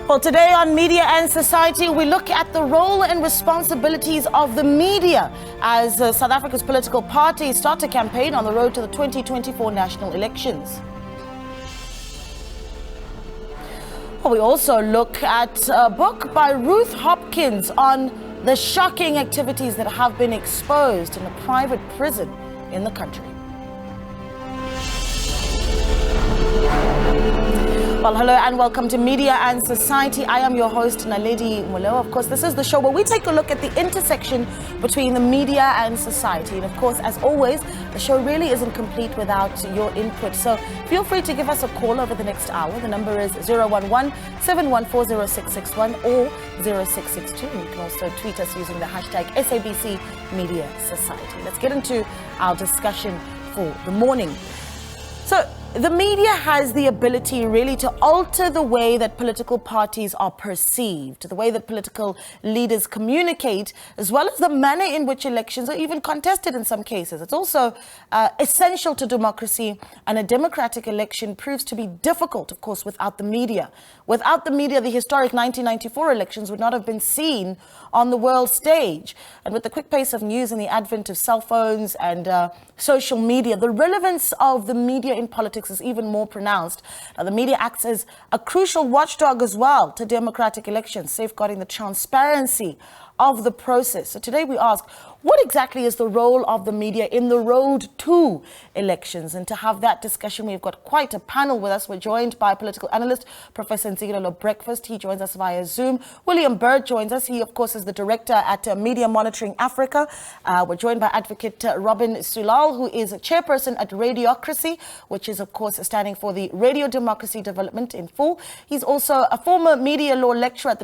Well, today on Media and Society, we look at the role and responsibilities of the media as South Africa's political parties start a campaign on the road to the 2024 national elections. Well, we also look at a book by Ruth Hopkins on the shocking activities that have been exposed in a private prison in the country. Well, hello and welcome to Media and Society. I am your host, Naledi Moleo. Of course, this is the show where we take a look at the intersection between the media and society. And of course, as always, the show really isn't complete without your input. So feel free to give us a call over the next hour. The number is 011-714-0661 or 0662. And you can also tweet us using the hashtag SABC Media Society. Let's get into our discussion for the morning. So the media has the ability really to alter the way that political parties are perceived, the way that political leaders communicate, as well as the manner in which elections are even contested in some cases. It's also essential to democracy, and a democratic election proves to be difficult, of course, without the media. Without the media, the historic 1994 elections would not have been seen on the world stage. And with the quick pace of news and the advent of cell phones and social media, the relevance of the media in politics is even more pronounced. Now, the media acts as a crucial watchdog as well to democratic elections, safeguarding the transparency of the process. So today we ask, what exactly is the role of the media in the road to elections? And to have that discussion, we've got quite a panel with us. We're joined by political analyst, Professor Nzigilelo Breakfast. He joins us via Zoom. William Bird joins us. He, of course, is the director at Media Monitoring Africa. We're joined by Advocate Robin Sulal, who is a chairperson at Radiocracy, which is, of course, standing for the Radio Democracy Development in Full. He's also a former media law lecturer at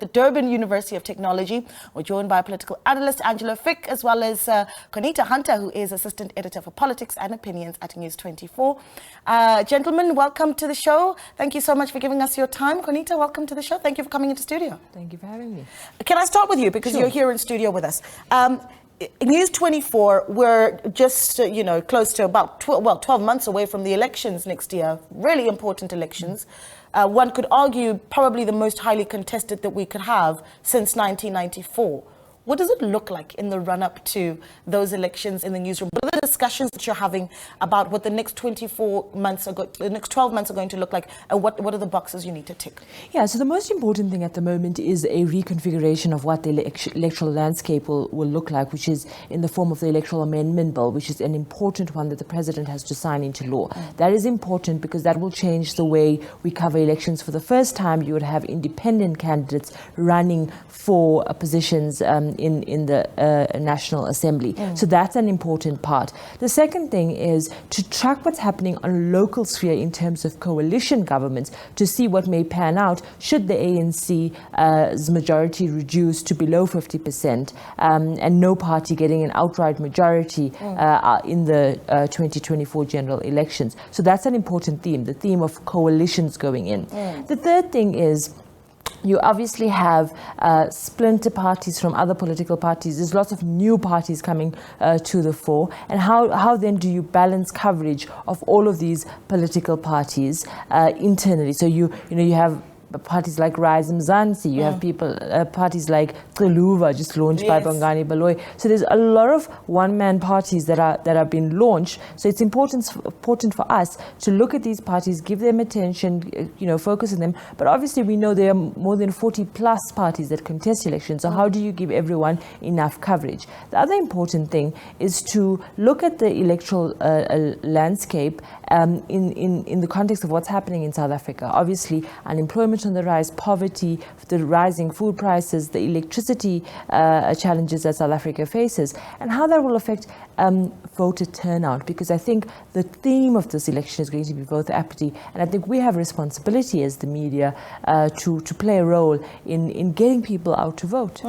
the Durban University of Technology. We're joined by political analyst Angelo Fick, as well as Konita Hunter, who is assistant editor for politics and opinions at News 24. Gentlemen, welcome to the show. Thank you so much for giving us your time. Konita, welcome to the show. Thank you for coming into studio. Thank you for having me. Can I start with you, because you're here in studio with us? News 24, we're just, close to about 12 months away from the elections next year. Really important elections. One could argue probably the most highly contested that we could have since 1994. What does it look like in the run-up to those elections in the newsroom? What are the discussions that you're having about what the next 12 months are going to look like, and what are the boxes you need to tick? Yeah, so the most important thing at the moment is a reconfiguration of what the electoral landscape will look like, which is in the form of the Electoral Amendment Bill, which is an important one that the President has to sign into law. That is important because that will change the way we cover elections. For the first time, you would have independent candidates running for positions in the National Assembly. So that's an important part. The second thing is to track what's happening on a local sphere in terms of coalition governments, to see what may pan out should the ANC's majority reduce to below 50% and no party getting an outright majority in the 2024 general elections. So that's an important theme, the theme of coalitions going in. The third thing is, you obviously have splinter parties from other political parties. There's lots of new parties coming to the fore. And how then do you balance coverage of all of these political parties internally? So you have parties like Rise Mzansi, you have parties like Qiluva, just launched by Bongani Baloyi. So there's a lot of one-man parties that are being launched. So it's important for us to look at these parties, give them attention, focus on them. But obviously we know there are more than 40 plus parties that contest elections. So how do you give everyone enough coverage? The other important thing is to look at the electoral landscape in the context of what's happening in South Africa. Obviously, unemployment on the rise, poverty, the rising food prices, the electricity challenges that South Africa faces, and how that will affect voter turnout, because I think the theme of this election is going to be voter apathy, and I think we have a responsibility as the media to play a role in getting people out to vote.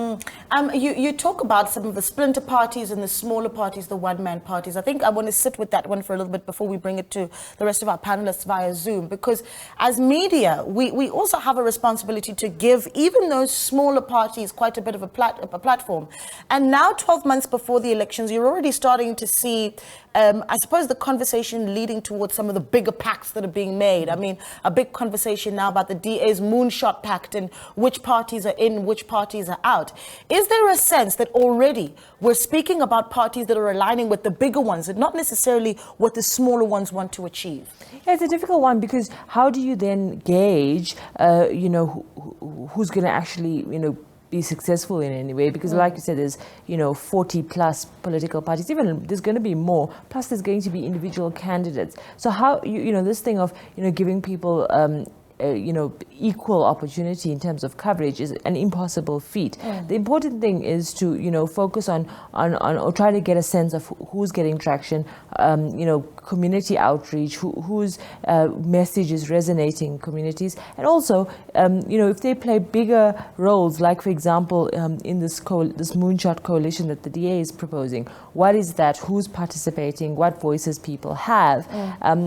You talk about some of the splinter parties and the smaller parties, the one-man parties. I think I want to sit with that one for a little bit before we bring it to the rest of our panelists via Zoom, because as media, we also have a responsibility to give even those smaller parties quite a bit of a platform. And now, 12 months before the elections, you're already starting starting to see, I suppose, the conversation leading towards some of the bigger pacts that are being made. I mean, a big conversation now about the DA's moonshot pact and which parties are in, which parties are out. Is there a sense that already we're speaking about parties that are aligning with the bigger ones and not necessarily what the smaller ones want to achieve? Yeah, it's a difficult one, because how do you then gauge, who's going to actually, be successful in any way? Because like you said, there's 40 plus political parties, even there's going to be more, plus there's going to be individual candidates. So how this thing of giving people equal opportunity in terms of coverage is an impossible feat. The important thing is to focus on or try to get a sense of who's getting traction, community outreach, whose message is resonating in communities, and also if they play bigger roles, like for example in this moonshot coalition that the DA is proposing, what is that, who's participating, what voices people have,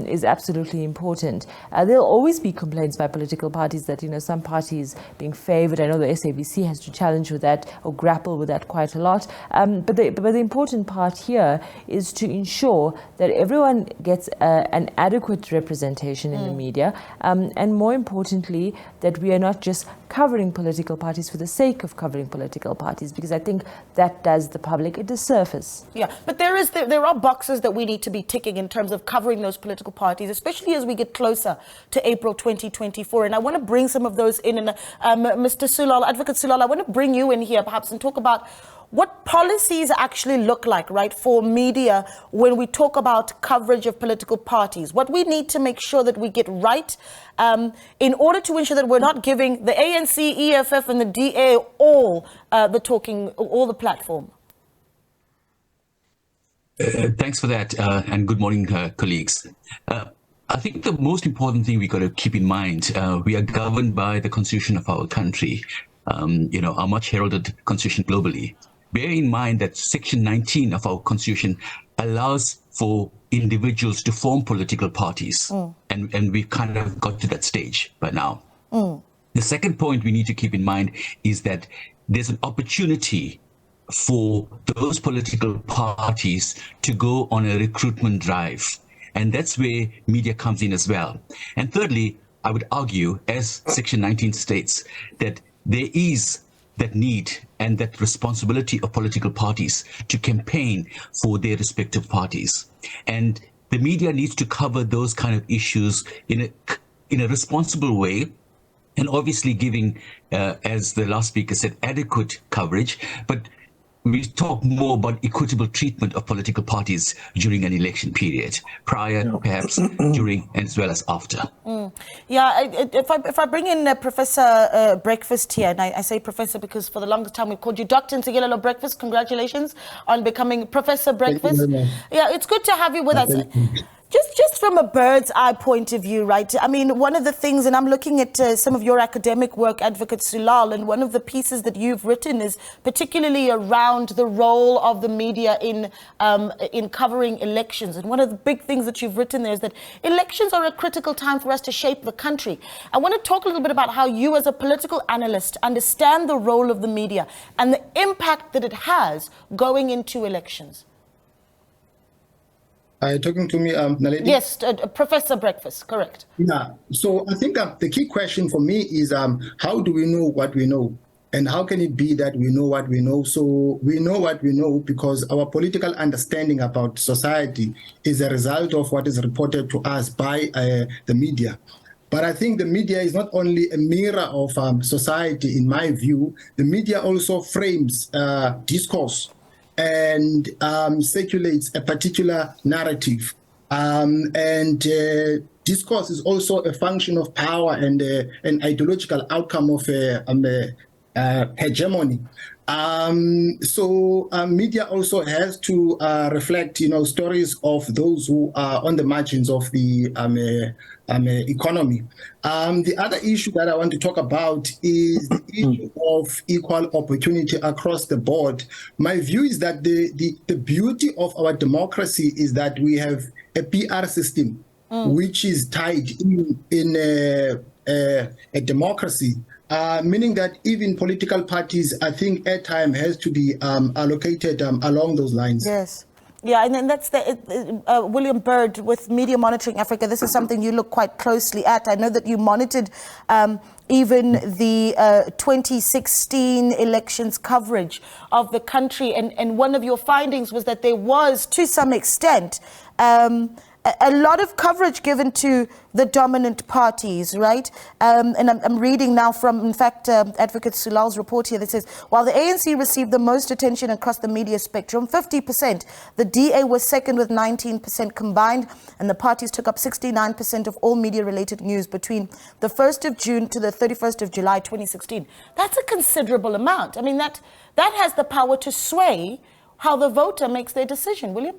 is absolutely important. There'll always be complaints by political parties that some parties being favored. I know the SABC has to challenge with that or grapple with that quite a lot. But the important part here is to ensure that everyone gets an adequate representation in the media, and more importantly, that we are not just covering political parties for the sake of covering political parties, because I think that does the public a disservice. Yeah, but there are boxes that we need to be ticking in terms of covering those political parties, especially as we get closer to April 2024. And I want to bring some of those in. And Mr. Sulal, Advocate Sulal, I want to bring you in here perhaps and talk about what policies actually look like, right, for media when we talk about coverage of political parties. What we need to make sure that we get right in order to ensure that we're not giving the ANC, EFF and the DA all the platform. Thanks for that, and good morning, colleagues. I think the most important thing we got to keep in mind, we are governed by the constitution of our country, our much heralded constitution globally. Bear in mind that Section 19 of our constitution allows for individuals to form political parties, and we've kind of got to that stage by now. The second point we need to keep in mind is that there's an opportunity for those political parties to go on a recruitment drive. And that's where media comes in as well. And thirdly, I would argue, as Section 19 states, that there is that need and that responsibility of political parties to campaign for their respective parties. And the media needs to cover those kind of issues in a responsible way, and obviously giving, as the last speaker said, adequate coverage. But we talk more about equitable treatment of political parties during an election period, prior, perhaps, during, and as well as after. Yeah, if I bring in Professor Breakfast here, and I say Professor because for the longest time we've called you Dr. Ntsikelelo Breakfast. Congratulations on becoming Professor Breakfast. Yeah, it's good to have you with us. Just from a bird's eye point of view, right? I mean, one of the things, and I'm looking at some of your academic work, Advocate Sulal, and one of the pieces that you've written is particularly around the role of the media in covering elections. And one of the big things that you've written there is that elections are a critical time for us to shape the country. I want to talk a little bit about how you, as a political analyst, understand the role of the media and the impact that it has going into elections. Are you talking to me, Naledi? Yes, Professor Breakfast, correct. Yeah, so I think the key question for me is how do we know what we know? And how can it be that we know what we know? So we know what we know because our political understanding about society is a result of what is reported to us by the media. But I think the media is not only a mirror of society, in my view. The media also frames discourse and circulates a particular narrative. Discourse is also a function of power and an ideological outcome of hegemony. Media also has to reflect, stories of those who are on the margins of the economy. The other issue that I want to talk about is the issue of equal opportunity across the board. My view is that the beauty of our democracy is that we have a PR system which is tied in a democracy. Meaning that even political parties, I think, airtime has to be allocated along those lines. Yes. Yeah, and then that's the William Bird with Media Monitoring Africa. This is something you look quite closely at. I know that you monitored even the 2016 elections coverage of the country, and one of your findings was that there was, to some extent, a lot of coverage given to the dominant parties, right? And I'm reading now from, in fact, Advocate Sulal's report here that says, while the ANC received the most attention across the media spectrum, 50%, the DA was second with 19% combined, and the parties took up 69% of all media-related news between the 1st of June to the 31st of July 2016. That's a considerable amount. I mean, that has the power to sway how the voter makes their decision. William?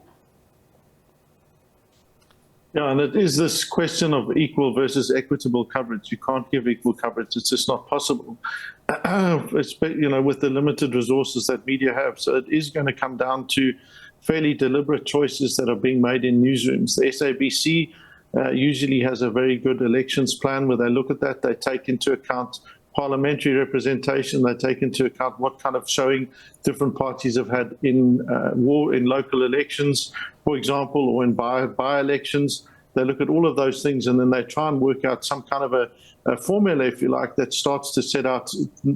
Yeah, and it is this question of equal versus equitable coverage. You can't give equal coverage. It's just not possible, with the limited resources that media have. So it is going to come down to fairly deliberate choices that are being made in newsrooms. The SABC usually has a very good elections plan where they look at that. They take into account parliamentary representation. They take into account what kind of showing different parties have had in local elections, for example, or in by-elections. They look at all of those things, and then they try and work out some kind of a formula, if you like, that starts to set out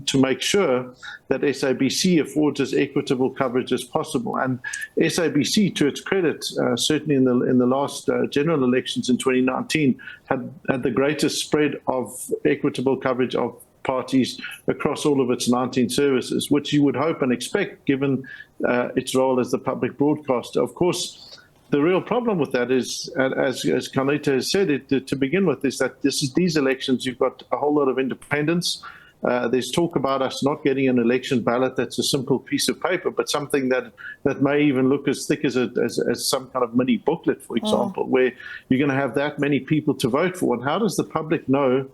to make sure that SABC affords as equitable coverage as possible. And SABC, to its credit, certainly in the last general elections in 2019, had the greatest spread of equitable coverage of parties across all of its 19 services, which you would hope and expect given its role as the public broadcaster. Of course, the real problem with that is, as Carnita has said, to begin with, is that these elections, you've got a whole lot of independence. There's talk about us not getting an election ballot that's a simple piece of paper, but something that may even look as thick as some kind of mini booklet, for example, where you're going to have that many people to vote for. And how does the public know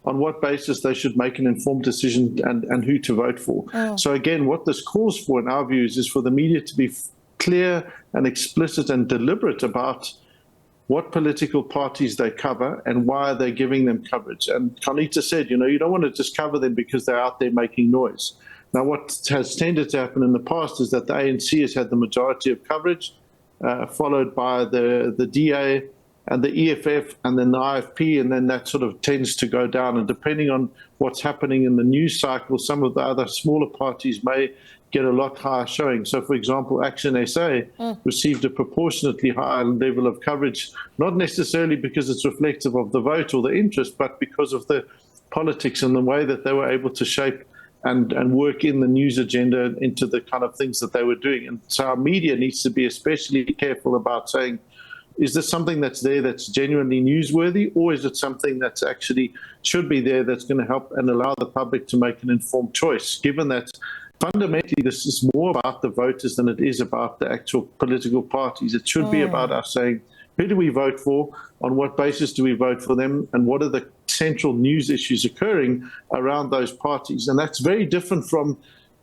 on what basis they should make an informed decision and who to vote for? So again, what this calls for, in our views, is for the media to be clear and explicit and deliberate about what political parties they cover and why they're giving them coverage. And Carnita said, you don't want to just cover them because they're out there making noise. Now, what has tended to happen in the past is that the ANC has had the majority of coverage, followed by the DA and the EFF and then the IFP, and then that sort of tends to go down. And depending on what's happening in the news cycle, some of the other smaller parties may get a lot higher showing. So, for example, Action SA received a proportionately higher level of coverage, not necessarily because it's reflective of the vote or the interest, but because of the politics and the way that they were able to shape and work in the news agenda into the kind of things that they were doing. And so our media needs to be especially careful about saying, is this something that's there that's genuinely newsworthy, or is it something that's actually should be there that's going to help and allow the public to make an informed choice, given that fundamentally this is more about the voters than it is about the actual political parties. It should be about us saying, who do we vote for, on what basis do we vote for them, and what are the central news issues occurring around those parties. And that's very different from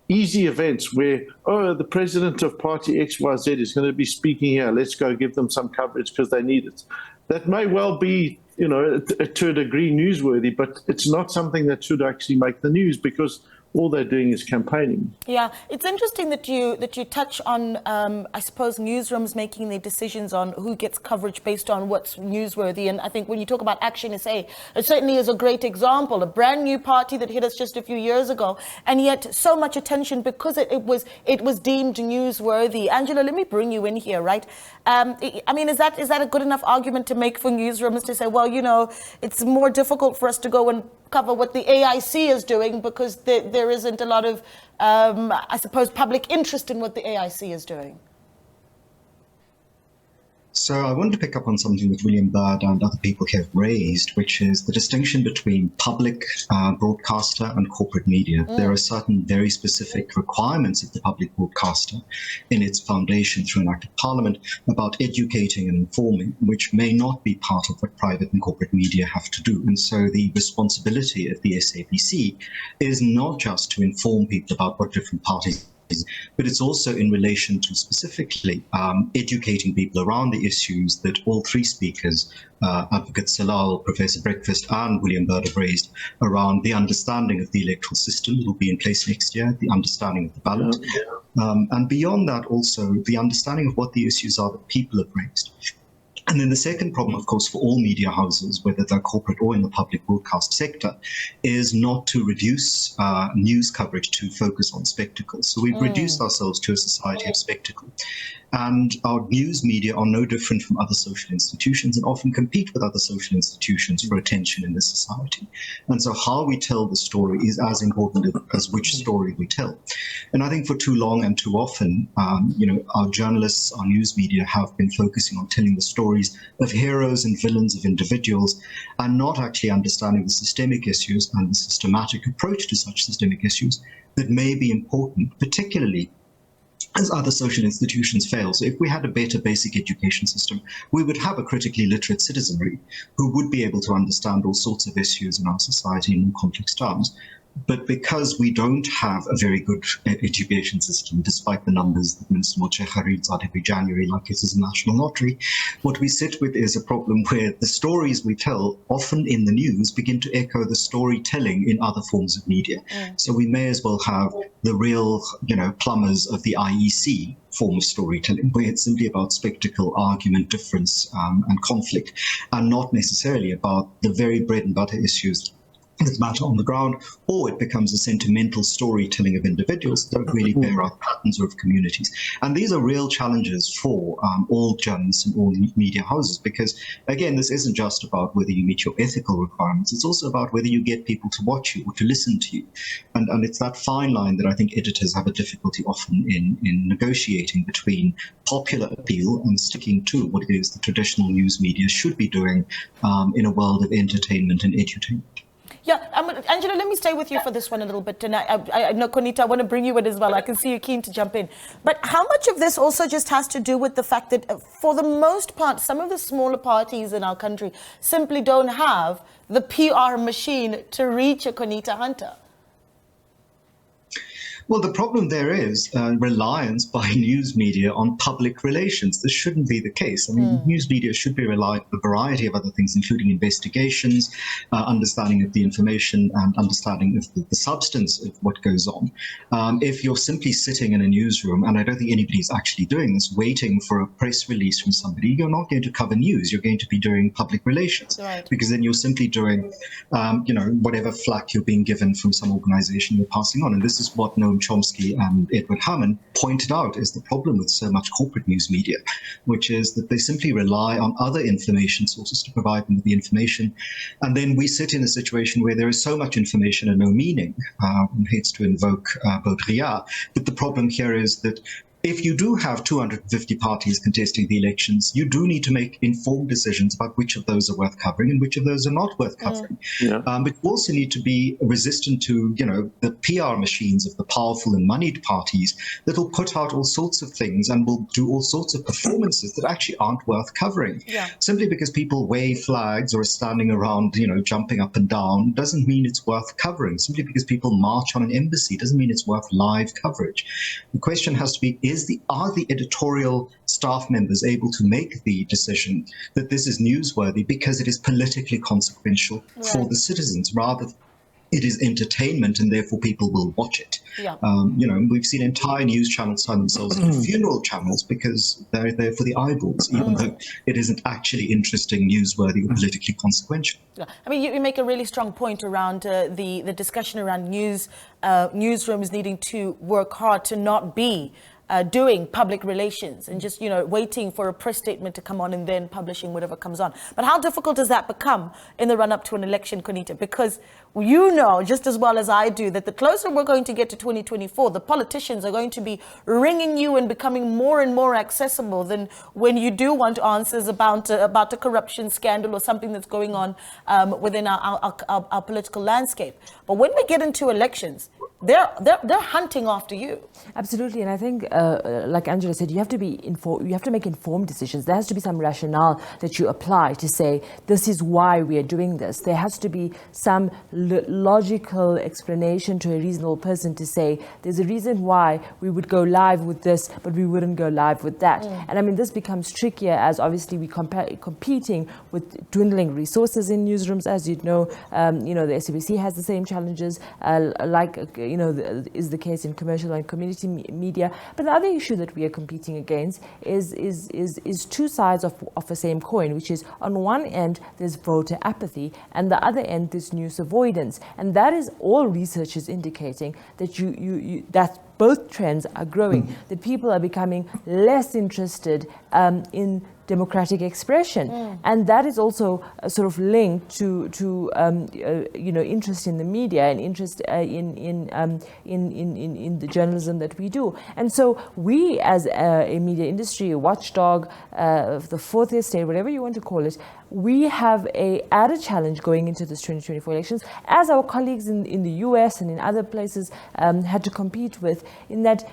easy events where, the president of party XYZ is going to be speaking here, let's go give them some coverage because they need it. That may well be, to a degree newsworthy, but it's not something that should actually make the news because all they're doing is campaigning. Yeah, it's interesting that you touch on, I suppose, newsrooms making their decisions on who gets coverage based on what's newsworthy. And I think when you talk about Action SA, it certainly is a great example, a brand new party that hit us just a few years ago, and yet so much attention because it was deemed newsworthy. Angela, let me bring you in here, right? I mean, is that a good enough argument to make for newsrooms to say, well, it's more difficult for us to go and cover what the AIC is doing because there isn't a lot of, I suppose, public interest in what the AIC is doing? So I wanted to pick up on something that William Bird and other people have raised, which is the distinction between public broadcaster and corporate media. There are certain very specific requirements of the public broadcaster in its foundation through an act of parliament about educating and informing, which may not be part of what private and corporate media have to do. And so the responsibility of the SABC is not just to inform people about what different parties but it's also in relation to specifically educating people around the issues that all three speakers, Advocate Salal, Professor Breakfast, and William Bird have raised around the understanding of the electoral system that will be in place next year, the understanding of the ballot, and beyond that also the understanding of what the issues are that people have raised. And then the second problem, of course, for all media houses, whether they're corporate or in the public broadcast sector, is not to reduce news coverage to focus on spectacle. So we've reduced ourselves to a society of spectacle. And our news media are no different from other social institutions and often compete with other social institutions for attention in this society. And so how we tell the story is as important as which story we tell. And I think for too long and too often, our journalists, our news media have been focusing on telling the stories of heroes and villains, of individuals, and not actually understanding the systemic issues and the systematic approach to such systemic issues that may be important, particularly as other social institutions fail. So if we had a better basic education system, we would have a critically literate citizenry who would be able to understand all sorts of issues in our society in more complex terms. But because we don't have a very good education system, despite the numbers that Minister Mochekga reads out every January like it is a national lottery, what we sit with is a problem where the stories we tell, often in the news, begin to echo the storytelling in other forms of media. So we may as well have the real, plumbers of the IEC form of storytelling, where it's simply about spectacle, argument, difference, and conflict, and not necessarily about the very bread and butter issues that matter on the ground, or it becomes a sentimental storytelling of individuals that don't really bear out patterns or of communities. And these are real challenges for all journalists and all media houses, because, again, this isn't just about whether you meet your ethical requirements, it's also about whether you get people to watch you or to listen to you. And it's that fine line that I think editors have a difficulty often in negotiating between popular appeal and sticking to what it is the traditional news media should be doing in a world of entertainment and edutainment. Yeah, Angela, let me stay with you for this one a little bit. And I know, Konita, I want to bring you in as well. I can see you're keen to jump in. But how much of this also just has to do with the fact that, for the most part, some of the smaller parties in our country simply don't have the PR machine to reach a Konita Hunter? Well, the problem there is reliance by news media on public relations. This shouldn't be the case. I mean, news media should be reliant on a variety of other things, including investigations, understanding of the information, and understanding of the substance of what goes on. If you're simply sitting in a newsroom, and I don't think anybody's actually doing this, waiting for a press release from somebody, you're not going to cover news. You're going to be doing public relations, right? Because then you're simply doing, whatever flack you're being given from some organization you're passing on. And this is what Noam Chomsky and Edward Herman pointed out is the problem with so much corporate news media, which is that they simply rely on other information sources to provide them with the information. And then we sit in a situation where there is so much information and no meaning. One hates to invoke Baudrillard, but the problem here is that if you do have 250 parties contesting the elections, you do need to make informed decisions about which of those are worth covering and which of those are not worth covering. But you also need to be resistant to, the PR machines of the powerful and moneyed parties that will put out all sorts of things and will do all sorts of performances that actually aren't worth covering. Simply because people wave flags or are standing around, jumping up and down doesn't mean it's worth covering. Simply because people march on an embassy doesn't mean it's worth live coverage. The question has to be, are the editorial staff members able to make the decision that this is newsworthy because it is politically consequential for the citizens, rather it is entertainment and therefore people will watch it. We've seen entire news channels turn themselves into funeral channels because they're there for the eyeballs, even though it isn't actually interesting, newsworthy, or politically consequential. I mean, you make a really strong point around the discussion around newsrooms needing to work hard to not be doing public relations and just, waiting for a press statement to come on and then publishing whatever comes on. But how difficult does that become in the run-up to an election, Konita? Because you know just as well as I do that the closer we're going to get to 2024, the politicians are going to be ringing you and becoming more and more accessible than when you do want answers about a corruption scandal or something that's going on within our political landscape. But when we get into elections, they're hunting after you. Absolutely, and I think, like Angela said, you have to be you have to make informed decisions. There has to be some rationale that you apply to say this is why we are doing this. There has to be some logical explanation to a reasonable person to say there's a reason why we would go live with this, but we wouldn't go live with that. And I mean, this becomes trickier as obviously we competing with dwindling resources in newsrooms, as you know. The SABC has the same challenges, is the case in commercial and community media. But the other issue that we are competing against is two sides of the same coin, which is on one end there's voter apathy, and the other end there's news avoidance, and that is all research is indicating that that both trends are growing, that people are becoming less interested in democratic expression, and that is also sort of linked to interest in the media and interest in the journalism that we do. And so we, as a media industry, a watchdog, the fourth estate, whatever you want to call it, we have a added challenge going into this 2024 elections, as our colleagues in the US and in other places had to compete with, in that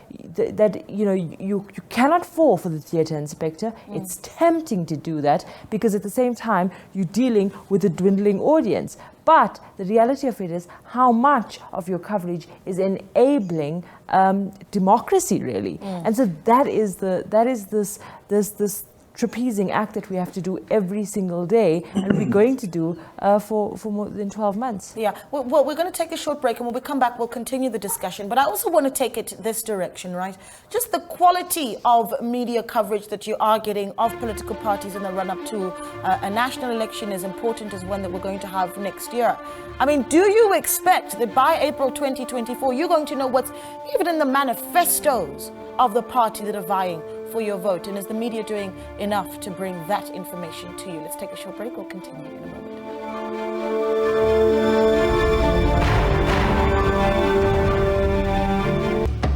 you cannot fall for the theatre inspector. It's tempting to do that because at the same time you're dealing with a dwindling audience. But the reality of it is how much of your coverage is enabling democracy, really. And so that is this trapezing act that we have to do every single day, and we're going to do for more than 12 months. Yeah, well, we're going to take a short break, and when we come back, we'll continue the discussion. But I also want to take it this direction, right? Just the quality of media coverage that you are getting of political parties in the run-up to a national election is important as one that we're going to have next year. I mean, do you expect that by April 2024, you're going to know what's even in the manifestos of the party that are vying for your vote? And is the media doing enough to bring that information to you? Let's take a short break. We'll continue in a moment.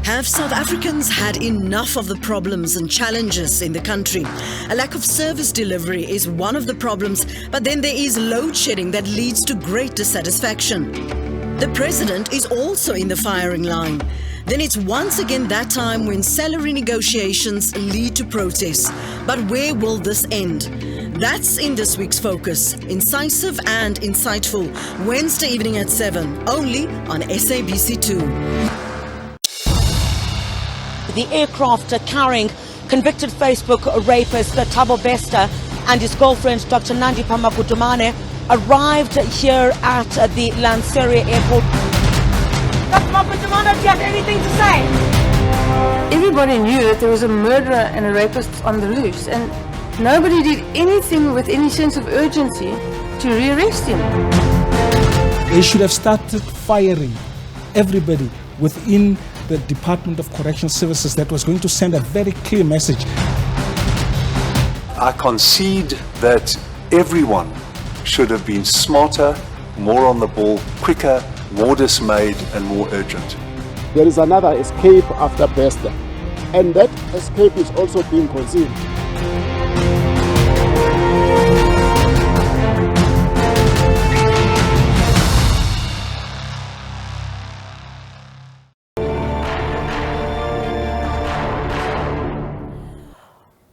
Have South Africans had enough of the problems and challenges in the country? A lack of service delivery is one of the problems, but then there is load shedding that leads to great dissatisfaction. The president is also in the firing line. Then it's once again that time when salary negotiations lead to protests. But where will this end? That's in this week's Focus. Incisive and insightful. Wednesday evening at 7, only on SABC2. The aircraft carrying convicted Facebook rapist Thabo Bester and his girlfriend Dr. Nandi Pamakutumane arrived here at the Lanseria airport. Dr. Pamakutumane, do you have anything to say? Everybody knew that there was a murderer and a rapist on the loose, and nobody did anything with any sense of urgency to rearrest him. They should have started firing everybody within the Department of Correctional Services. That was going to send a very clear message. I concede that everyone should have been smarter, more on the ball, quicker, more dismayed and more urgent. There is another escape after Bester, and that escape is also being conceived.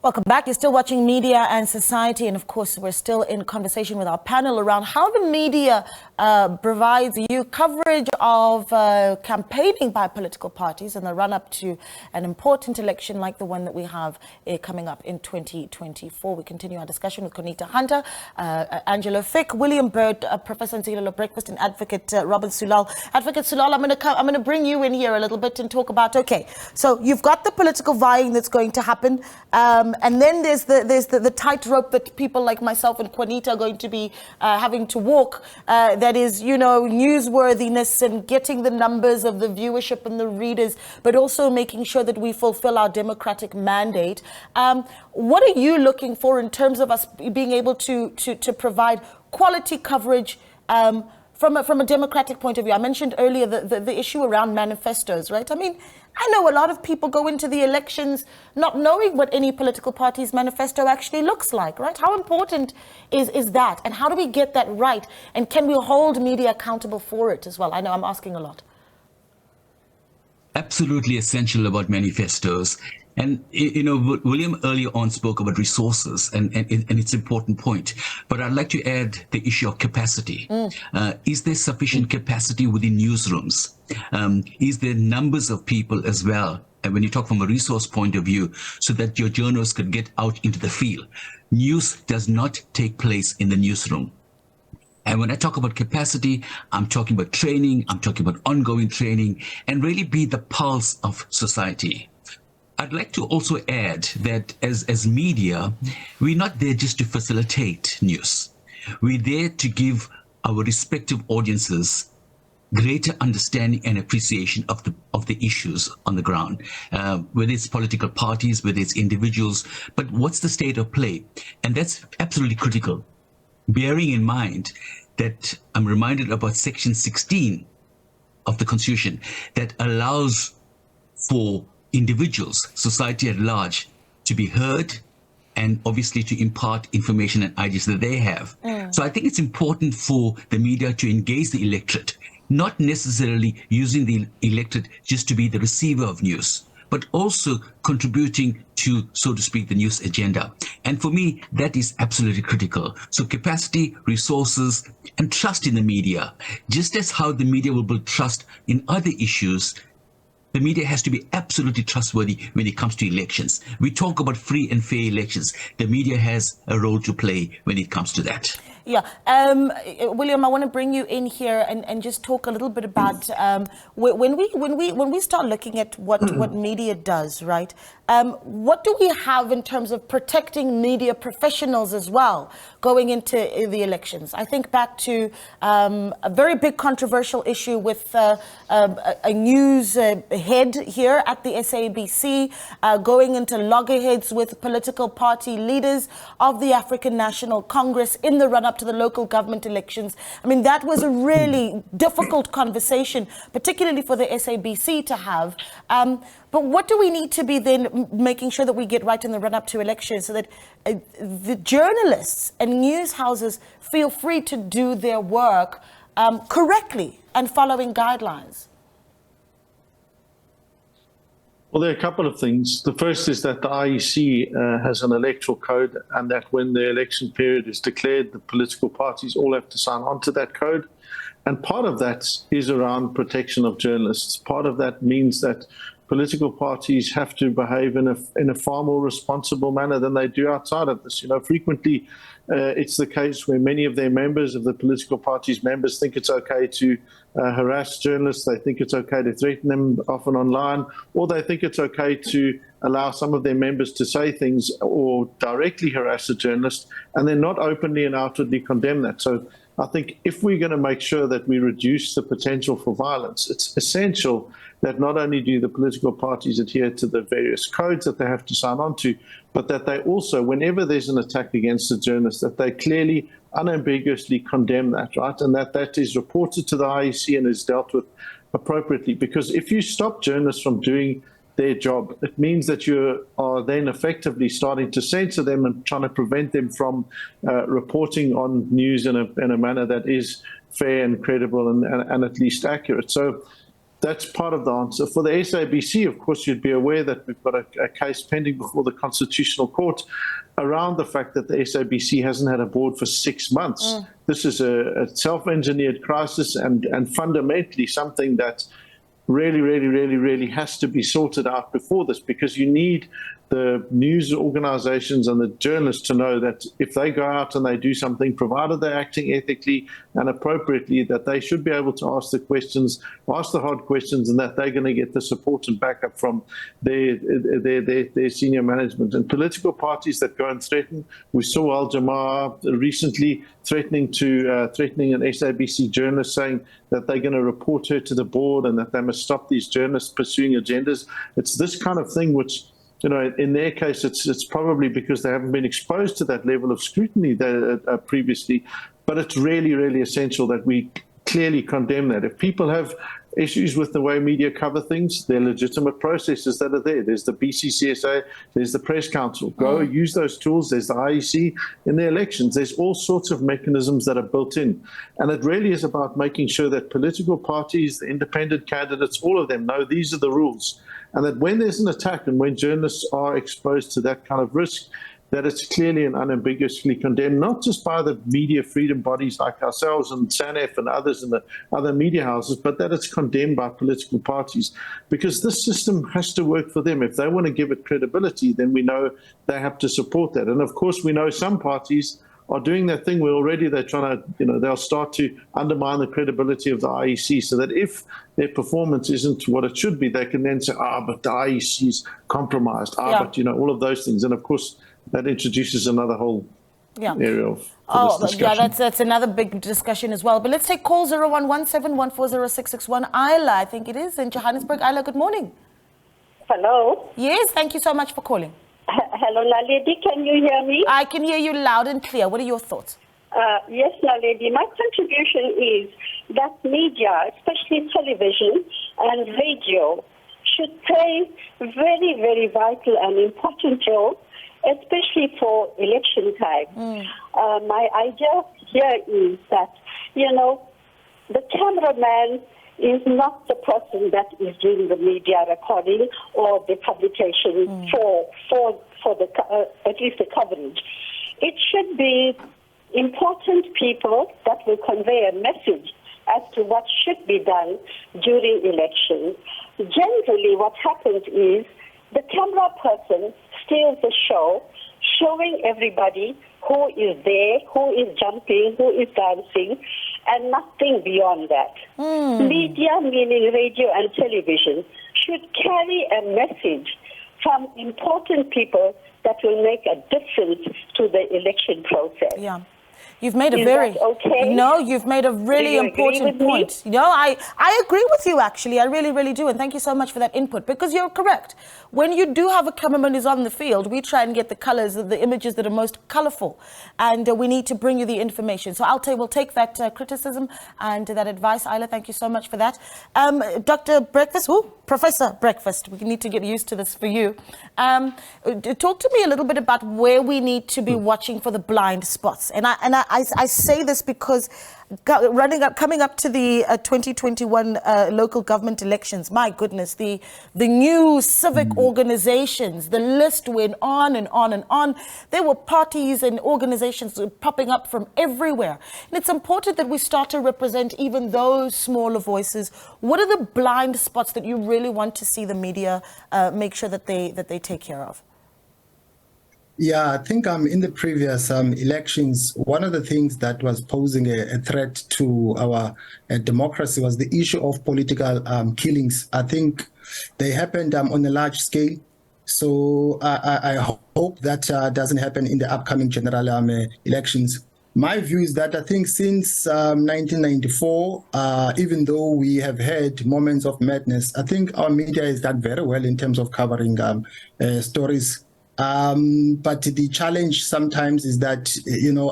Welcome back. You're still watching Media and Society, and of course we're still in conversation with our panel around how the media provides you coverage of campaigning by political parties in the run-up to an important election like the one that we have coming up in 2024. We continue our discussion with Conita Hunter, Angela Fick, William Bird, Professor Nzilelo Breakfast, and Advocate Robert Sulal. Advocate Sulal, I'm going to bring you in here a little bit and talk about, okay, so you've got the political vying that's going to happen. And then there's the tightrope that people like myself and Juanita are going to be having to walk. That is, newsworthiness and getting the numbers of the viewership and the readers, but also making sure that we fulfill our democratic mandate. What are you looking for in terms of us being able to provide quality coverage from a democratic point of view? I mentioned earlier the issue around manifestos, right? I mean, I know a lot of people go into the elections not knowing what any political party's manifesto actually looks like, right? How important is that? And how do we get that right? And can we hold media accountable for it as well? I know I'm asking a lot. absolutely essential about manifestos. And, William earlier on spoke about resources, and it's an important point. But I'd like to add the issue of capacity. Is there sufficient capacity within newsrooms? Is there numbers of people as well? And when you talk from a resource point of view, so that your journalists could get out into the field. News does not take place in the newsroom. And when I talk about capacity, I'm talking about training, I'm talking about ongoing training, and really be the pulse of society. I'd like to also add that as media, we're not there just to facilitate news. We're there to give our respective audiences greater understanding and appreciation of the issues on the ground, whether it's political parties, whether it's individuals, but what's the state of play? And that's absolutely critical. Bearing in mind that I'm reminded about Section 16 of the Constitution that allows for individuals, society at large, to be heard and obviously to impart information and ideas that they have. So I think it's important for the media to engage the electorate, not necessarily using the electorate just to be the receiver of news, but also contributing to, so to speak, the news agenda. And for me, that is absolutely critical. So capacity, resources, and trust in the media. Just as how the media will build trust in other issues, the media has to be absolutely trustworthy when it comes to elections. We talk about free and fair elections. The media has a role to play when it comes to that. Yeah, William, I want to bring you in here and just talk a little bit about when we start looking at what media does, right? What do we have in terms of protecting media professionals as well going into the elections? I think back to a very big controversial issue with a news head here at the SABC going into loggerheads with political party leaders of the African National Congress in the run-up to the local government elections. I mean, that was a really difficult conversation, particularly for the SABC to have. But what do we need to be then making sure that we get right in the run-up to elections so that the journalists and news houses feel free to do their work correctly and following guidelines? Well, there are a couple of things. The first is that the IEC has an electoral code, and that when the election period is declared, the political parties all have to sign on to that code. And part of that is around protection of journalists. Part of that means that political parties have to behave in a far more responsible manner than they do outside of this. Frequently it's the case where many of their members, of the political parties' members, think it's okay to harass journalists. They think it's okay to threaten them, often online, or they think it's okay to allow some of their members to say things or directly harass a journalist, and then not openly and outwardly condemn that. So I think if we're going to make sure that we reduce the potential for violence, it's essential that not only do the political parties adhere to the various codes that they have to sign on to, but that they also, whenever there's an attack against a journalist, that they clearly, unambiguously condemn that, right? And that is reported to the IEC and is dealt with appropriately. Because if you stop journalists from doing their job, it means that you are then effectively starting to censor them and trying to prevent them from reporting on news in a manner that is fair and credible and at least accurate. So that's part of the answer. For the SABC, of course, you'd be aware that we've got a case pending before the Constitutional Court around the fact that the SABC hasn't had a board for 6 months. This is a self-engineered crisis and fundamentally something that really has to be sorted out before this, because you need the news organizations and the journalists to know that if they go out and they do something, provided they're acting ethically and appropriately, that they should be able to ask the questions, ask the hard questions, and that they're going to get the support and backup from their senior management. And political parties that go and threaten, we saw Al Jamaa recently threatening an SABC journalist, saying that they're going to report her to the board and that they must stop these journalists pursuing agendas. It's this kind of thing which, in their case, it's probably because they haven't been exposed to that level of scrutiny previously. But it's really essential that we clearly condemn that. If people have issues with the way media cover things, there are legitimate processes that are there. There's the BCCSA, there's the Press Council. Go use those tools. There's the IEC in the elections. There's all sorts of mechanisms that are built in. And it really is about making sure that political parties, the independent candidates, all of them know these are the rules. And that when there's an attack and when journalists are exposed to that kind of risk, that it's clearly and unambiguously condemned, not just by the media freedom bodies like ourselves and SANEF and others in the other media houses, but that it's condemned by political parties. Because this system has to work for them. If they want to give it credibility, then we know they have to support that. And of course, we know some parties are doing that thing where already they're trying to, they'll start to undermine the credibility of the IEC, so that if their performance isn't what it should be, they can then say, but the IEC is compromised. But, all of those things. And of course, that introduces another whole area of that's another big discussion as well. But let's take call 0117140661. Isla, I think it is, in Johannesburg. Isla, good morning. Hello. Yes, thank you so much for calling. Hello, Naledi. Can you hear me? I can hear you loud and clear. What are your thoughts? Yes, Naledi. My contribution is that media, especially television and radio, should play very, very vital and important role, especially for election time. My idea here is that, the cameraman is not the person that is doing the media recording or the publication for the at least the coverage. It should be important people that will convey a message as to what should be done during elections. Generally, what happens is the camera person steals the show, showing everybody who is there, who is jumping, who is dancing, and nothing beyond that. Media, meaning radio and television, should carry a message from important people that will make a difference to the election process. Yeah. You've made a you've made a really important point. I agree with you, actually. I really, really do. And thank you so much for that input, because you're correct. When you do have a cameraman who's on the field, we try and get the colors of the images that are most colorful. And we need to bring you the information. So we'll take that criticism and that advice. Isla, thank you so much for that. Dr. Breakfast, Professor Breakfast, we need to get used to this for you. Talk to me a little bit about where we need to be watching for the blind spots. And I say this because coming up to the 2021 local government elections, my goodness, the new civic organizations, the list went on and on and on. There were parties and organizations popping up from everywhere. And it's important that we start to represent even those smaller voices. What are the blind spots that you really want to see the media make sure that they take care of? Yeah, I think in the previous elections, one of the things that was posing a threat to our democracy was the issue of political killings. I think they happened on a large scale. So I hope that doesn't happen in the upcoming general elections. My view is that I think since 1994, even though we have had moments of madness, I think our media has done very well in terms of covering stories. But the challenge sometimes is that,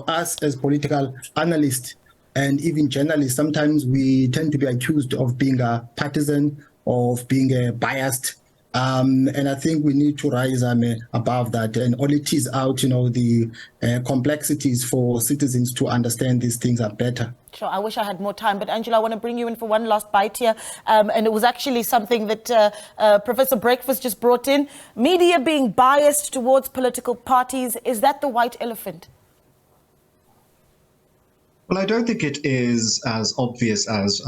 us as political analysts and even journalists, sometimes we tend to be accused of being a partisan, of being biased. And I think we need to rise above that and only tease out, the complexities for citizens to understand these things are better. Sure, I wish I had more time, but Angela, I want to bring you in for one last bite here. And it was actually something that Professor Breakfast just brought in. Media being biased towards political parties, is that the white elephant? Well, I don't think it is as obvious as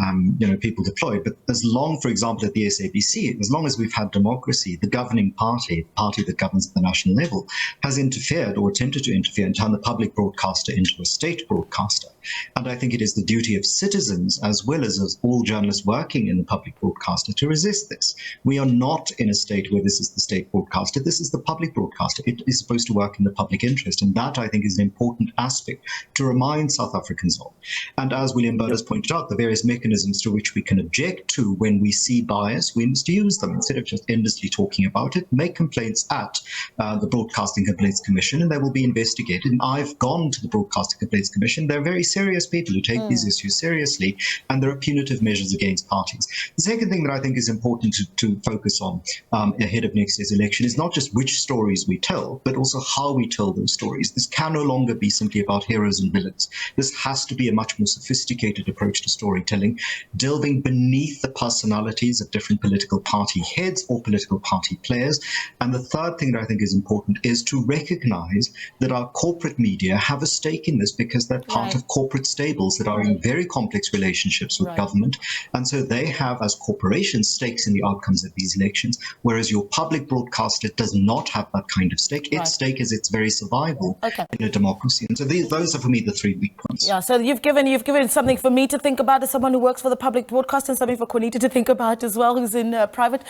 people deploy. But as long, for example, at the SABC, as long as we've had democracy, the governing party, the party that governs at the national level, has interfered or attempted to interfere and turn the public broadcaster into a state broadcaster. And I think it is the duty of citizens, as well as all journalists working in the public broadcaster, to resist this. We are not in a state where this is the state broadcaster. This is the public broadcaster. It is supposed to work in the public interest. And that, I think, is an important aspect to remind South Africans beacons of. And as William Bird has pointed out, the various mechanisms through which we can object to when we see bias, we must use them instead of just endlessly talking about it. Make complaints at the Broadcasting Complaints Commission, and they will be investigated. And I've gone to the Broadcasting Complaints Commission. They're very serious people who take these issues seriously, and there are punitive measures against parties. The second thing that I think is important to focus on ahead of next year's election is not just which stories we tell, but also how we tell those stories. This can no longer be simply about heroes and villains. This has to be a much more sophisticated approach to storytelling, delving beneath the personalities of different political party heads or political party players. And the third thing that I think is important is to recognize that our corporate media have a stake in this, because they're part of corporate stables that are in very complex relationships with government. And so they have, as corporations, stakes in the outcomes of these elections, whereas your public broadcaster does not have that kind of stake. Its stake is its very survival in a democracy. And so those are, for me, the 3 weak points. Yeah, so you've given something for me to think about as someone who works for the public broadcaster, and something for Juanita to think about as well, who's in private.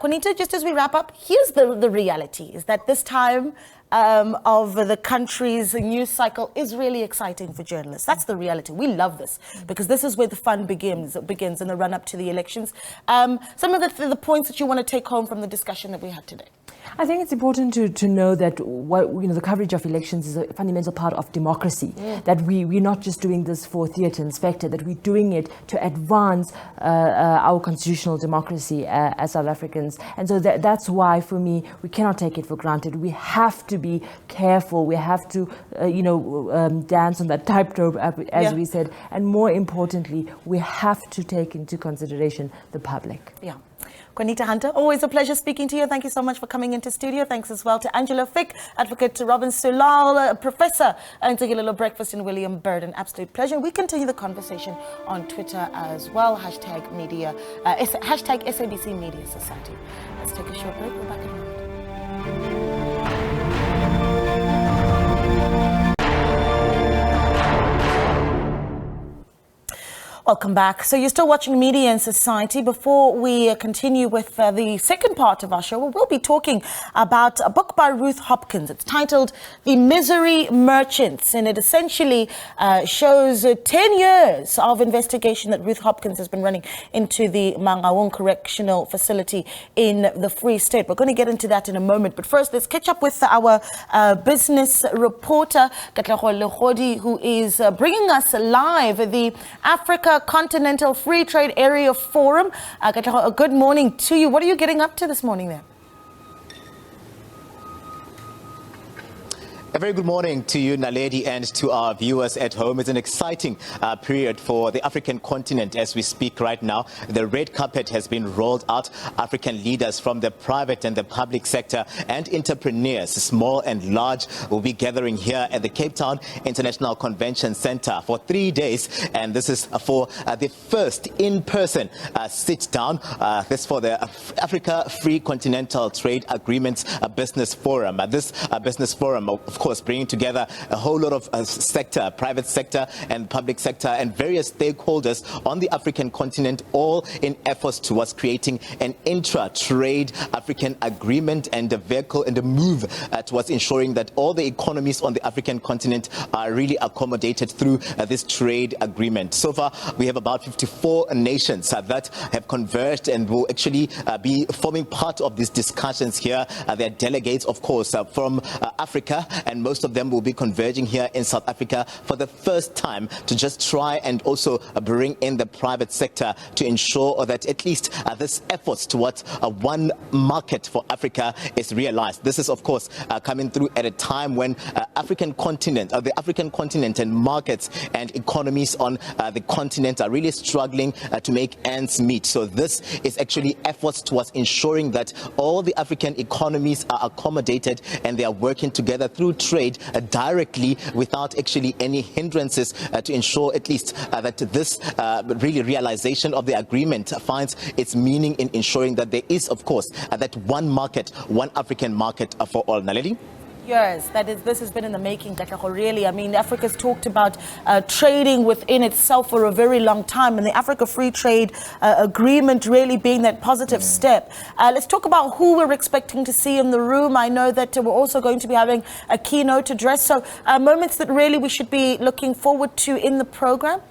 Juanita, just as we wrap up, here's the reality, is that this time of the country's news cycle is really exciting for journalists. That's the reality. We love this, because this is where the fun begins in the run-up to the elections. Some of the points that you want to take home from the discussion that we had today. I think it's important to know that the coverage of elections is a fundamental part of democracy. That we're not just doing this for theatre and spectre, that we're doing it to advance our constitutional democracy as South Africans. And so that's why, for me, we cannot take it for granted. We have to be careful. We have to, dance on that tightrope, as we said. And more importantly, we have to take into consideration the public. Yeah. Juanita Hunter, always a pleasure speaking to you. Thank you so much for coming into studio. Thanks as well to Angela Fick, Advocate to Robin Sulal, Professor Ntigilelo Breakfast and William Bird. An absolute pleasure. We continue the conversation on Twitter as well. Hashtag SABC Media Society. Let's take a short break. We're back in a moment. Welcome back. So you're still watching Media and Society. Before we continue with the second part of our show, we'll be talking about a book by Ruth Hopkins. It's titled The Misery Merchants, and it essentially shows 10 years of investigation that Ruth Hopkins has been running into the Mangaung Correctional Facility in the Free State. We're going to get into that in a moment. But first, let's catch up with our business reporter, Katlego Legodi, who is bringing us live the Africa Continental Free Trade Area Forum. Good morning to you. What are you getting up to this morning there? A very good morning to you, Naledi, and to our viewers at home. It's an exciting period for the African continent as we speak right now. The red carpet has been rolled out. African leaders from the private and the public sector and entrepreneurs, small and large, will be gathering here at the Cape Town International Convention Center for 3 days. And this is for the first in-person sit-down. This for the Africa Free Continental Trade Agreements Business Forum. This business forum, of course, bringing together a whole lot of sector, private sector and public sector and various stakeholders on the African continent, all in efforts towards creating an intra-trade African agreement and a vehicle and a move towards ensuring that all the economies on the African continent are really accommodated through this trade agreement. So far, we have about 54 nations that have converged and will actually be forming part of these discussions here. There are delegates, of course, from Africa, and most of them will be converging here in South Africa for the first time to just try and also bring in the private sector to ensure that at least this efforts towards one market for Africa is realized. This is, of course, coming through at a time when the African continent and markets and economies on the continent are really struggling to make ends meet. So this is actually efforts towards ensuring that all the African economies are accommodated and they are working together through trade directly without actually any hindrances to ensure at least that this really realization of the agreement finds its meaning in ensuring that there is, of course, that one market, one African market for all. Naledi? Years. This has been in the making, Katlego, really. I mean, Africa's talked about trading within itself for a very long time, and the Africa Free Trade Agreement really being that positive step. Let's talk about who we're expecting to see in the room. I know that we're also going to be having a keynote address, so moments that really we should be looking forward to in the program.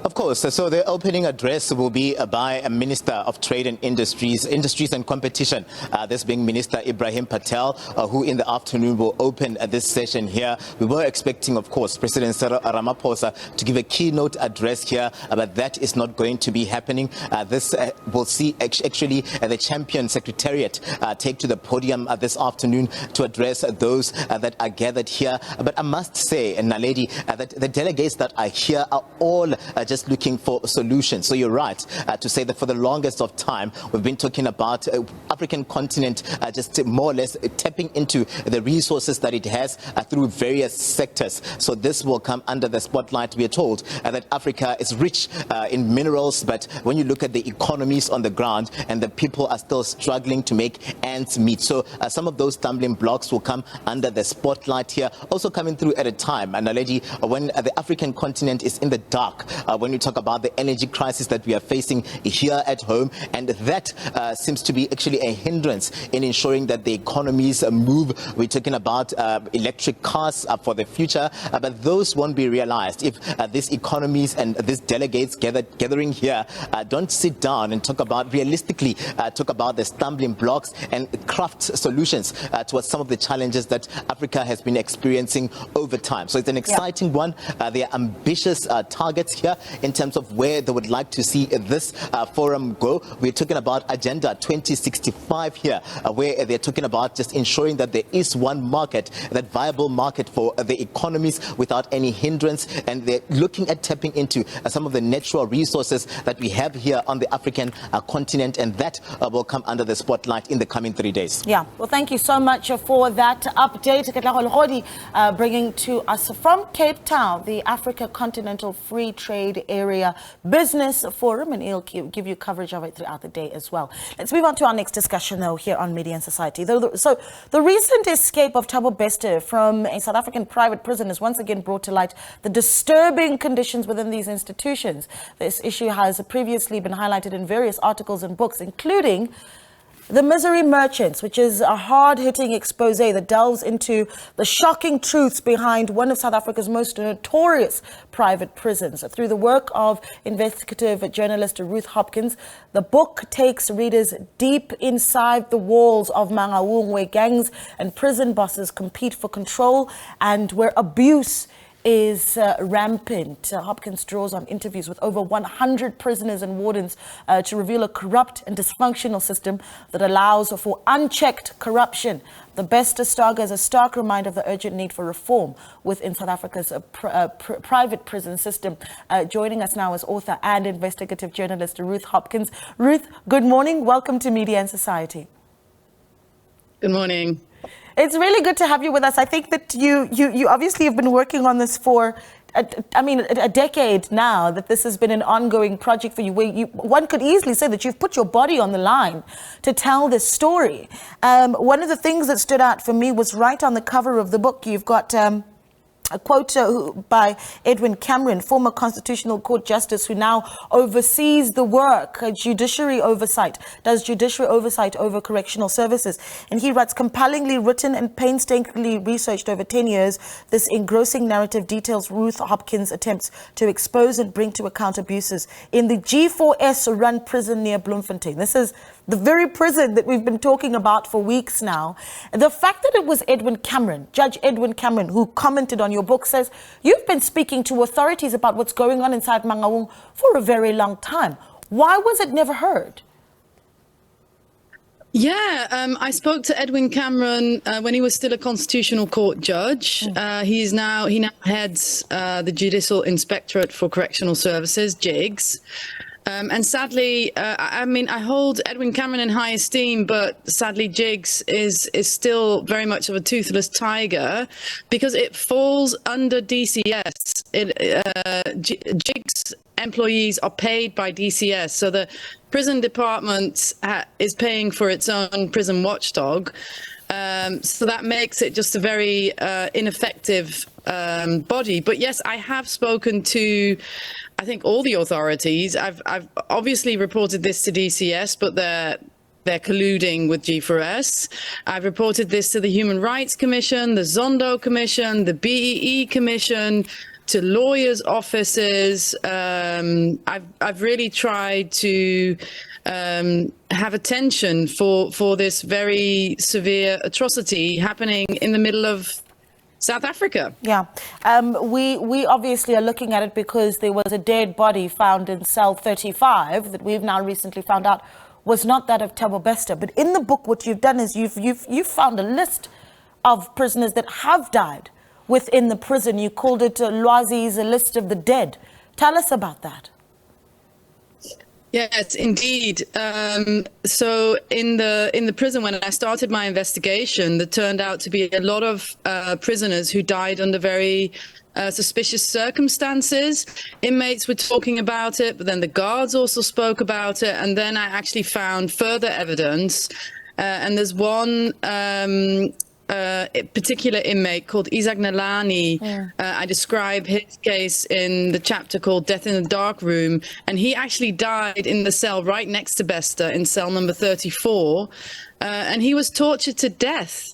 Of course. So the opening address will be by a Minister of Trade and Industries and Competition, this being Minister Ibrahim Patel, who in the afternoon will open this session here. We were expecting, of course, President Cyril Ramaphosa to give a keynote address here, but that is not going to be happening. This will see actually the Champion Secretariat take to the podium this afternoon to address those that are gathered here. But I must say, Naledi, that the delegates that are here are all just looking for solutions. So you're right to say that for the longest of time, we've been talking about African continent just more or less tapping into the resources that it has through various sectors. So this will come under the spotlight. We are told that Africa is rich in minerals, but when you look at the economies on the ground and the people are still struggling to make ends meet. So some of those stumbling blocks will come under the spotlight here. Also coming through at a time, and already when the African continent is in the dark, when we talk about the energy crisis that we are facing here at home, and that seems to be actually a hindrance in ensuring that the economies move. We're talking about electric cars for the future, but those won't be realized if these economies and these delegates gathering here don't sit down and talk about realistically, talk about the stumbling blocks and craft solutions towards some of the challenges that Africa has been experiencing over time. So it's an exciting one. There are ambitious targets here in terms of where they would like to see this forum go. We're talking about Agenda 2065 here, where they're talking about just ensuring that there is one market, that viable market for the economies without any hindrance. And they're looking at tapping into some of the natural resources that we have here on the African continent, and that will come under the spotlight in the coming 3 days. Yeah, well, thank you so much for that update. Bringing to us from Cape Town, the Africa Continental Free Trade Area Business Forum, and he'll give you coverage of it throughout the day as well. Let's move on to our next discussion, though, here on Media and Society. So the recent escape of Thabo Bester from a South African private prison has once again brought to light the disturbing conditions within these institutions. This issue has previously been highlighted in various articles and books, including The Misery Merchants, which is a hard-hitting expose that delves into the shocking truths behind one of South Africa's most notorious private prisons. Through the work of investigative journalist Ruth Hopkins, the book takes readers deep inside the walls of Mangaung, where gangs and prison bosses compete for control and where abuse is rampant. Hopkins draws on interviews with over 100 prisoners and wardens to reveal a corrupt and dysfunctional system that allows for unchecked corruption. The Bester saga is a stark reminder of the urgent need for reform within South Africa's private prison system. Joining us now is author and investigative journalist Ruth Hopkins. Ruth, good morning. Welcome to Media and Society. Good morning. It's really good to have you with us. I think that you obviously have been working on this for, a decade now, that this has been an ongoing project for you, where one could easily say that you've put your body on the line to tell this story. One of the things that stood out for me was right on the cover of the book. You've got a quote by Edwin Cameron, former Constitutional Court Justice who now oversees the work, judiciary oversight, does judiciary oversight over correctional services. And he writes, compellingly written and painstakingly researched over 10 years, this engrossing narrative details Ruth Hopkins' attempts to expose and bring to account abuses in the G4S-run prison near Bloemfontein. This is the very prison that we've been talking about for weeks now. The fact that it was Edwin Cameron, Judge Edwin Cameron, who commented on your book, says you've been speaking to authorities about what's going on inside Mangaung for a very long time. Why was it never heard? Yeah, I spoke to Edwin Cameron when he was still a Constitutional Court judge. He now heads the Judicial Inspectorate for Correctional Services, JIGS. And sadly, I mean, I hold Edwin Cameron in high esteem, but sadly, Jigs is still very much of a toothless tiger because it falls under DCS. Jigs employees are paid by DCS, so the prison department is paying for its own prison watchdog. So that makes it just a very ineffective body. But yes, I have spoken to, I think, all the authorities. I've obviously reported this to DCS, but they're colluding with G4S. I've reported this to the Human Rights Commission, the Zondo Commission, the BEE Commission, to lawyers' offices. I've really tried to have attention for this very severe atrocity happening in the middle of South Africa. Yeah, we obviously are looking at it because there was a dead body found in cell 35 that we've now recently found out was not that of Thabo Bester. But in the book, what you've done is you've found a list of prisoners that have died within the prison. You called it Lwazi's a list of the dead. Tell us about that. Yes, indeed. So in the prison, when I started my investigation, there turned out to be a lot of prisoners who died under very suspicious circumstances. Inmates were talking about it, but then the guards also spoke about it. And then I actually found further evidence. And there's one particular inmate called Isaac Nalani. I describe his case in the chapter called Death in the Dark Room, and he actually died in the cell right next to Bester in cell number 34, and he was tortured to death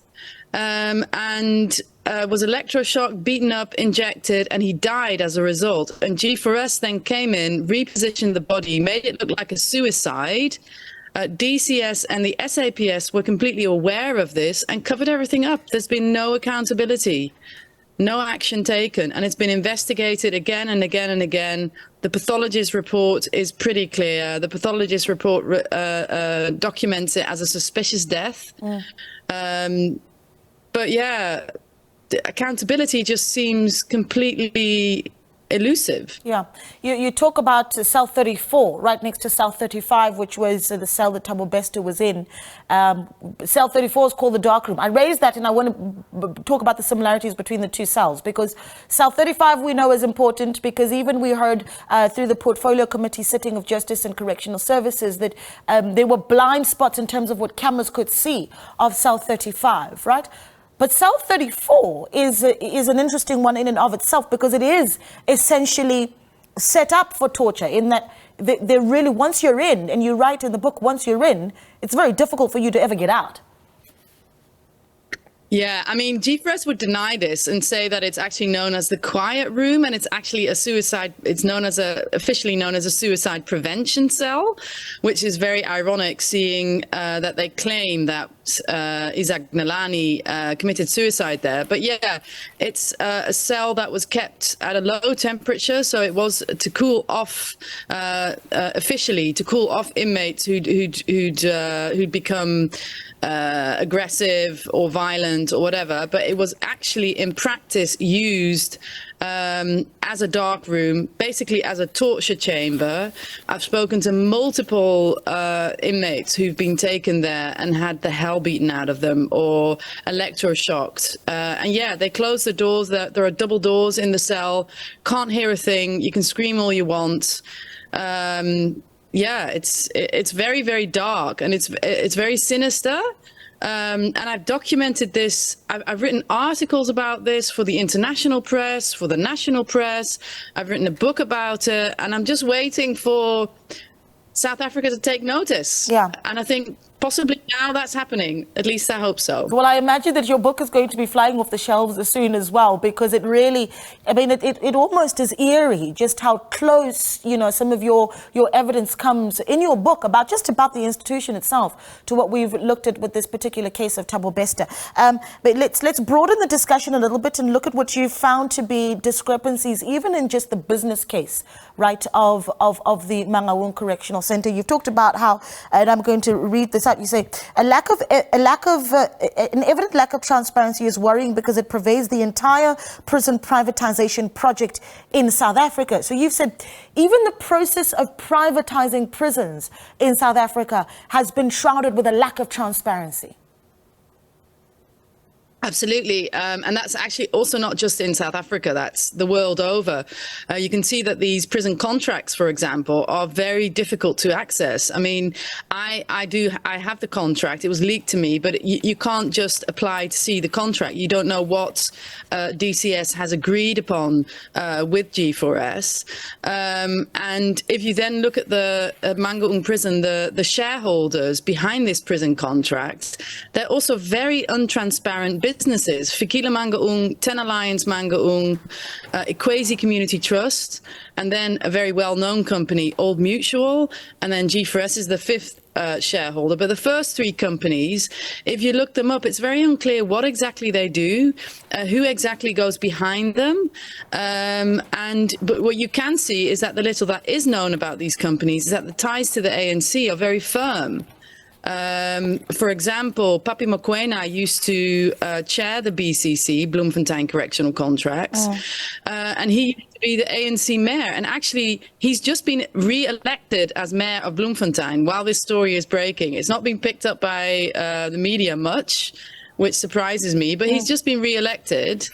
and was electroshocked, beaten up, injected, and he died as a result. And G4S then came in, repositioned the body, made it look like a suicide. DCS and the SAPS were completely aware of this and covered everything up. There's been no accountability, no action taken, and it's been investigated again and again and again. The pathologist report is pretty clear. The pathologist report documents it as a suspicious death. But yeah, the accountability just seems completely elusive. Yeah, you talk about cell 34 right next to cell 35, which was the cell that Thabo Bester was in. Cell 34 is called the dark room. I raised that and I want to talk about the similarities between the two cells, because cell 35 we know is important because even we heard through the portfolio committee sitting of Justice and Correctional Services that there were blind spots in terms of what cameras could see of cell 35, right? But cell 34 is an interesting one in and of itself because it is essentially set up for torture in that they're really, once you're in, and you write in the book, once you're in, it's very difficult for you to ever get out. Yeah, I mean, G4S would deny this and say that it's actually known as the quiet room, and it's actually a suicide. It's known as officially known as a suicide prevention cell, which is very ironic, seeing that they claim that Isaac Nalani committed suicide there. But yeah, it's a cell that was kept at a low temperature, so it was to cool off, officially to cool off inmates who'd become aggressive or violent or whatever, but it was actually in practice used as a dark room, basically as a torture chamber. I've spoken to multiple inmates who've been taken there and had the hell beaten out of them or electroshocked. And yeah, they close the doors. There are double doors in the cell. Can't hear a thing. You can scream all you want. Yeah, it's very, very dark, and it's very sinister. And I've documented this. I've written articles about this for the international press, for the national press. I've written a book about it, and I'm just waiting for South Africa to take notice. Yeah. And I think possibly now that's happening. At least I hope so. Well, I imagine that your book is going to be flying off the shelves soon as well, because it really, I mean, it almost is eerie just how close, you know, some of your evidence comes in your book about just about the institution itself to what we've looked at with this particular case of Thabo Bester. But let's broaden the discussion a little bit and look at what you found to be discrepancies, even in just the business case, right, of the Mangaung Correctional Center. You've talked about how, and I'm going to read this out, you say, an evident lack of transparency is worrying because it pervades the entire prison privatization project in South Africa. So you've said even the process of privatizing prisons in South Africa has been shrouded with a lack of transparency. Absolutely. And that's actually also not just in South Africa, that's the world over. You can see that these prison contracts, for example, are very difficult to access. I mean, I have the contract. It was leaked to me, but you can't just apply to see the contract. You don't know what DCS has agreed upon with G4S. And if you then look at the Mangaung prison, the shareholders behind this prison contract, they're also very untransparent businesses. Fikile Mangaung, 10 Alliance Mangaung, Equasi Community Trust, and then a very well-known company, Old Mutual, and then G4S is the fifth shareholder. But the first three companies, if you look them up, it's very unclear what exactly they do, who exactly goes behind them. But what you can see is that the little that is known about these companies is that the ties to the ANC are very firm. For example, Papi Mokoena used to chair the BCC, Bloemfontein Correctional Contracts, and he used to be the ANC mayor. And actually, he's just been re-elected as mayor of Bloemfontein while this story is breaking. It's not being picked up by the media much, which surprises me, but he's just been re-elected.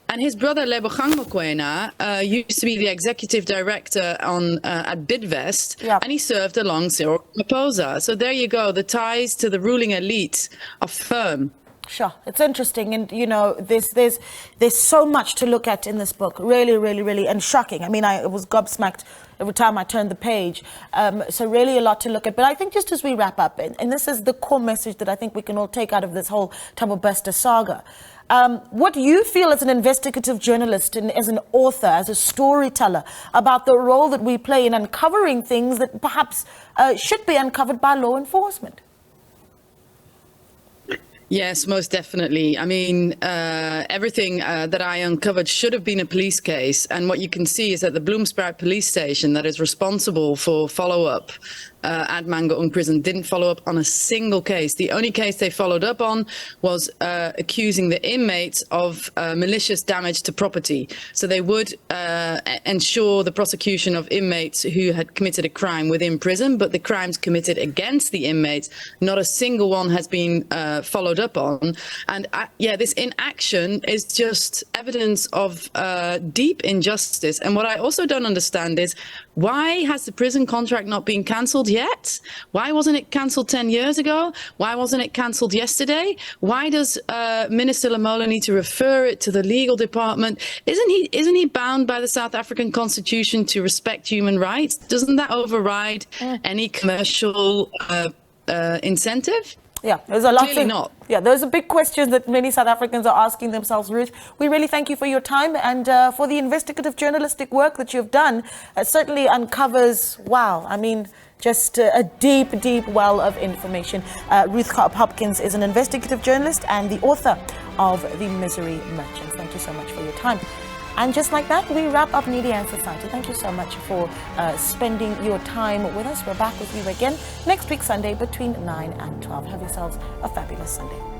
And his brother, Lebogang Mokoena, used to be the executive director at Bidvest, and he served along Cyril Ramaphosa. So there you go. The ties to the ruling elite are firm. Sure, it's interesting, and you know, there's so much to look at in this book. Really, and shocking. I mean, I was gobsmacked every time I turned the page. So really a lot to look at. But I think just as we wrap up, and this is the core message that I think we can all take out of this whole Thabo Bester saga. What you feel as an investigative journalist and as an author, as a storyteller, about the role that we play in uncovering things that perhaps should be uncovered by law enforcement? Yes, most definitely. I mean, everything that I uncovered should have been a police case. And what you can see is that the Bloemspraat police station that is responsible for follow-up at Mangaung prison didn't follow up on a single case. The only case they followed up on was accusing the inmates of malicious damage to property. So they would ensure the prosecution of inmates who had committed a crime within prison, but the crimes committed against the inmates, not a single one has been followed up on. And this inaction is just evidence of deep injustice. And what I also don't understand is, why has the prison contract not been cancelled yet? Why wasn't it cancelled 10 years ago? Why wasn't it cancelled yesterday? Why does Minister Lamola need to refer it to the legal department? Isn't he bound by the South African Constitution to respect human rights? Doesn't that override any commercial incentive? Yeah, there's a lot. Clearly not. Yeah, those are big questions that many South Africans are asking themselves, Ruth. We really thank you for your time and for the investigative journalistic work that you've done. It certainly uncovers, wow, I mean, just a deep well of information. Ruth Hopkins is an investigative journalist and the author of The Misery Merchants. Thank you so much for your time. And just like that, we wrap up Media and Society. Thank you so much for spending your time with us. We're back with you again next week, Sunday, between 9 and 12. Have yourselves a fabulous Sunday.